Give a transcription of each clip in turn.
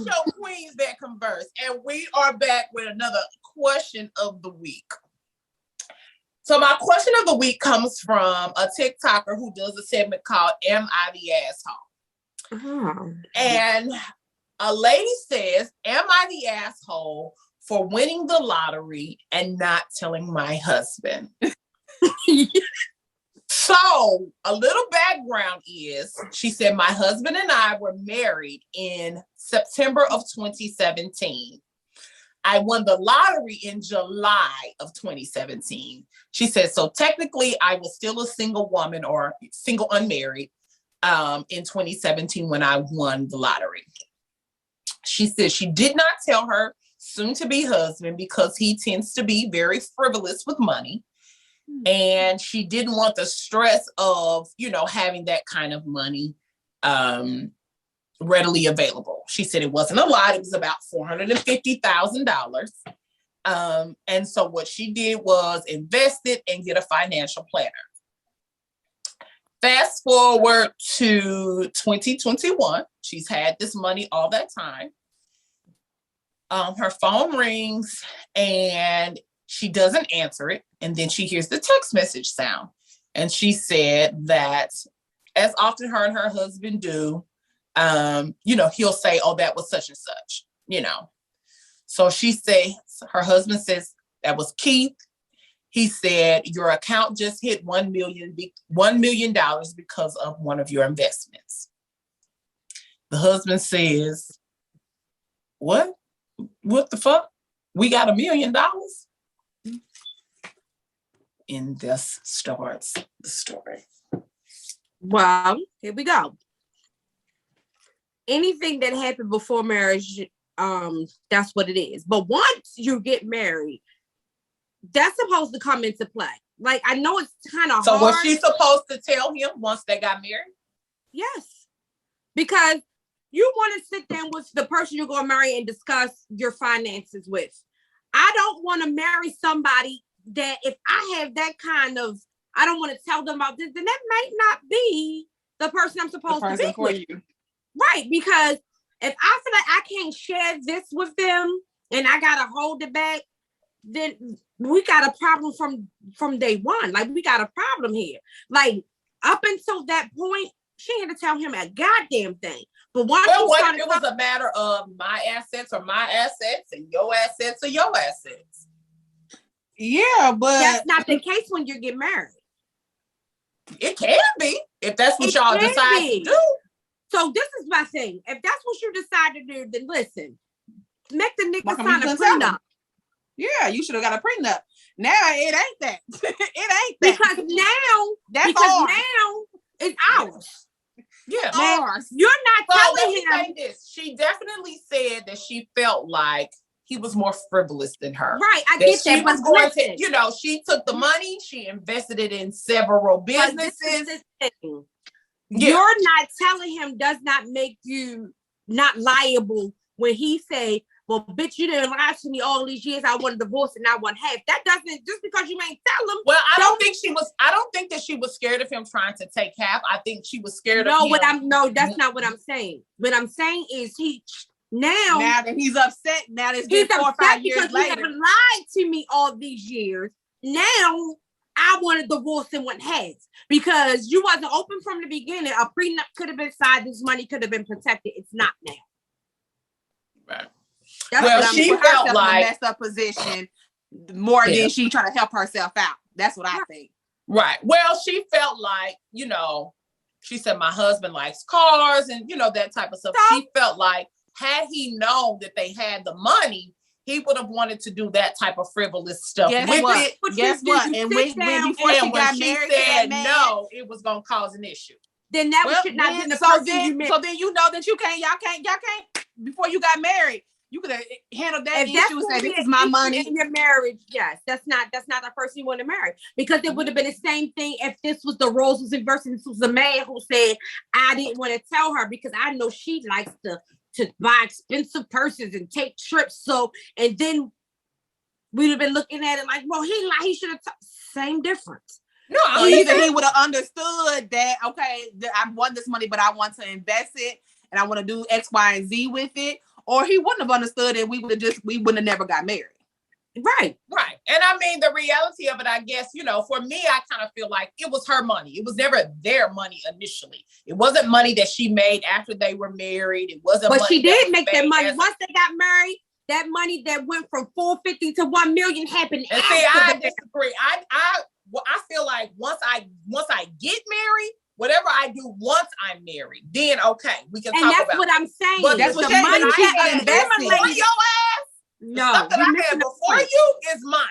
Show Queens That Converse, and we are back with another question of the week. So my question of the week comes from a TikToker who does a segment called Am I the Asshole? Oh. And a lady says, am I the asshole for winning the lottery and not telling my husband? So a little background is, she said, my husband and I were married in September of 2017. I won the lottery in July of 2017. She said, so technically I was still a single woman or single unmarried in 2017 when I won the lottery. She said she did not tell her soon-to-be husband because he tends to be very frivolous with money. And she didn't want the stress of, having that kind of money readily available. She said it wasn't a lot. It was about $450,000. And so what she did was invest it and get a financial planner. Fast forward to 2021. She's had this money all that time. Her phone rings and she doesn't answer it. And then she hears the text message sound. And she said that, as often her and her husband do, he'll say, oh, that was such and such, So she says, her husband says, that was Keith. He said, your account just hit $1 million because of one of your investments. The husband says, what? What the fuck? We got $1 million? And this starts the story. Well, here we go. Anything that happened before marriage, that's what it is. But once you get married, that's supposed to come into play. Like, I know it's kind of hard. So was she supposed to tell him once they got married? Yes. Because you want to sit down with the person you're going to marry and discuss your finances with. I don't want to marry somebody that if I have that kind of, I don't want to tell them about this, then that might not be the person I'm supposed to be with. You. Right, because if I feel like I can't share this with them and I got to hold it back, then we got a problem from day one. Like, we got a problem here. Like, up until that point, she had to tell him a goddamn thing. But once what if it was a matter of my assets or my assets and your assets or your assets? Yeah, but that's not the case when you get married. It can be if that's what y'all decide to do. So this is my thing. If that's what you decide to do, then listen, make the nigga sign a prenup. Yeah, you should have got a prenup. Now it ain't that. It ain't that. Now it's ours. Yeah, ours. You're not telling him. This. She definitely said that she felt like he was more frivolous than her. Right, I get that. She was going to, she took the money, she invested it in several businesses. You're not telling him does not make you not liable when he say, well, bitch, you didn't lie to me all these years. I want a divorce and I want half. That doesn't, just because you ain't tell him. Well, I don't think that she was scared of him trying to take half. I think she was scared of him. That's not what I'm saying. What I'm saying is now that he's upset, now that it's been 4 or 5 years later. You haven't lied to me all these years. Now I want a divorce and want half because you wasn't open from the beginning. A prenup could have been signed. This money could have been protected. It's not now. Right. That's she felt like in a messed up position more than she trying to help herself out. That's what I think. Right. Well, she felt like, she said my husband likes cars and that type of stuff. So, she felt like had he known that they had the money, he would have wanted to do that type of frivolous stuff Guess with what? it. Guess what? And before she got married, said no, it was going to cause an issue. Then that should not be the person you married. So then you know that y'all can't. Before you got married, you could have handled that issue and said, "This is my money." In your marriage, yes, that's not the person you want to marry, because it would have been the same thing if this was the roles was inversed. This was a man who said, "I didn't want to tell her because I know she likes to buy expensive purses and take trips." So, and then we'd have been looking at it like, well, he should have. Same difference. No, either he would have understood that, okay, I want this money, but I want to invest it and I want to do X, Y, and Z with it. or he wouldn't have understood it. We wouldn't have never got married. Right. Right. And I mean, the reality of it, I guess, you know, for me, I kind of feel like it was her money. It was never their money initially. It wasn't money that she made after they were married. It wasn't But money she did make that made money. as- Once they got married, that money that went from 450 to 1 million happened. And see, I after that. disagree. I feel like once I get married, whatever I do once I'm married, then okay, we can And talk that's about what it. I'm saying. But that's the what money I she had invested. Before your ass, No, stuff that you I missing had the before point. you is mine.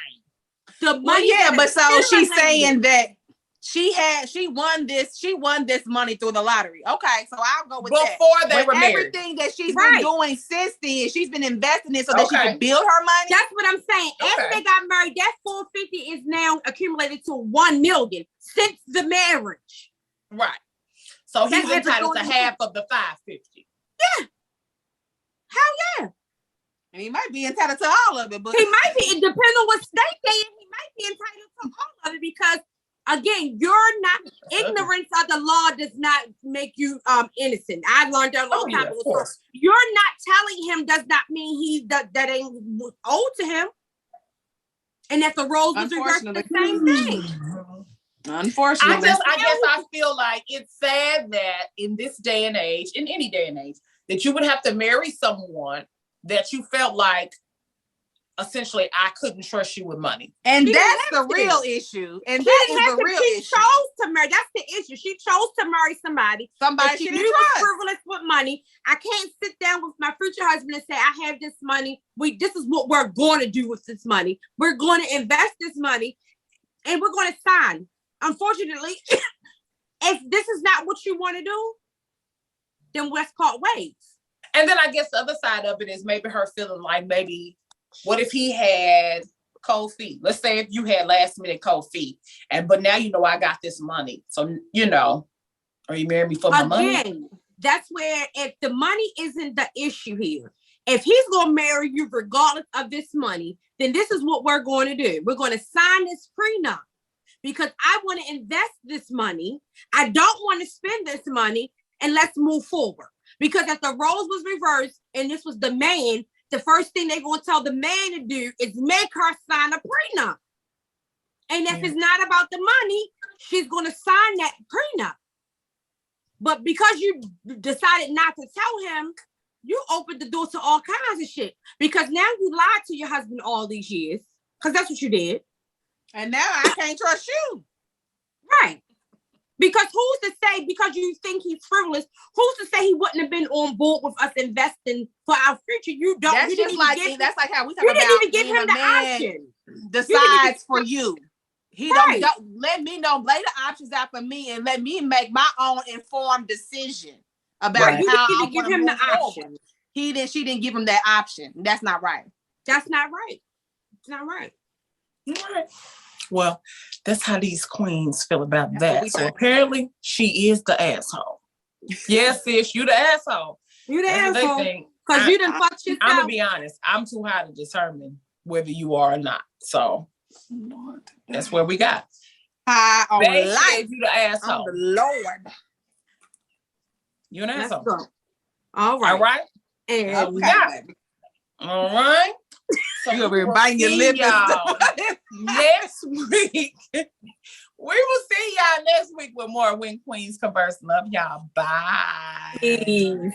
The Well, money. yeah, that but so accumulated- she's saying that she won this money through the lottery. Okay, so I'll go with that. Before they But were married. everything that she's Right. been doing since then, she's been investing in so that she Okay. can build her money. That's what I'm saying. After Okay. they got married, that 450 is now accumulated to 1 million since the marriage. Right. So he's That had to entitled go to in- half of the 550. And he might be entitled to all of it, but He might be, it depends on what state they in, he might be entitled to all of it because again, you're not ignorance of the law does not make you innocent. I learned that a long time ago. So you're not telling him does not mean he that ain't owed to him. And if the roles was reversed, the same thing. unfortunately, I guess I feel like it's sad that in this day and age, in any day and age, that you would have to marry someone that you felt like essentially I couldn't trust you with money. and She that's didn't the have to. real issue. And She that didn't is have the to- real she issue. chose to marry. That's the issue. She chose to marry somebody Somebody that she she didn't knew was trust. frivolous with money. I can't sit down with my future husband and say, I have this money. This is what we're going to do with this money. We're going to invest this money and we're going to sign. Unfortunately, if this is not what you want to do, then let's part ways. And then I guess the other side of it is maybe her feeling like maybe what if he had cold feet? Let's say if you had last minute cold feet, but now you know I got this money. So you know, are you marrying me for my money? Again, that's where if the money isn't the issue here, if he's going to marry you regardless of this money, then this is what we're going to do. We're going to sign this prenup because I want to invest this money. I don't want to spend this money, and let's move forward. Because if the roles was reversed and this was the man, the first thing they're going to tell the man to do is make her sign a prenup. And if it's not about the money, she's going to sign that prenup. But because you decided not to tell him, you opened the door to all kinds of shit. Because now you lied to your husband all these years. Because that's what you did. And now I can't trust you. Right. Because who's to say, because you think he's frivolous, who's to say he wouldn't have been on board with us investing for our future? You don't. That's You just didn't like even give, that's like how we talk you about didn't even give when him a the man option. decides for you. He Right. don't let me know, lay the options out for me and let me make my own informed decision about Right. You how didn't I even give wanna him the move forward. option. She didn't give him that option. That's not right. That's not right. It's not right. Right. Well, that's how these queens feel about That's what that. we So think. apparently she is the asshole. Yes, sis, you the asshole. You the That's what they asshole. think. Because you done fucked yourself. I'm gonna be honest. I'm too high to determine whether you are or not. So that's where we got. High on They life. said you the On asshole. the Lord. You an Let's asshole. go. All right. All right. And we got baby. All right. So You over here we will biting your see lip and y'all stuff. next week. We will see y'all next week with more When Queens Converse. Love y'all. Bye. peace.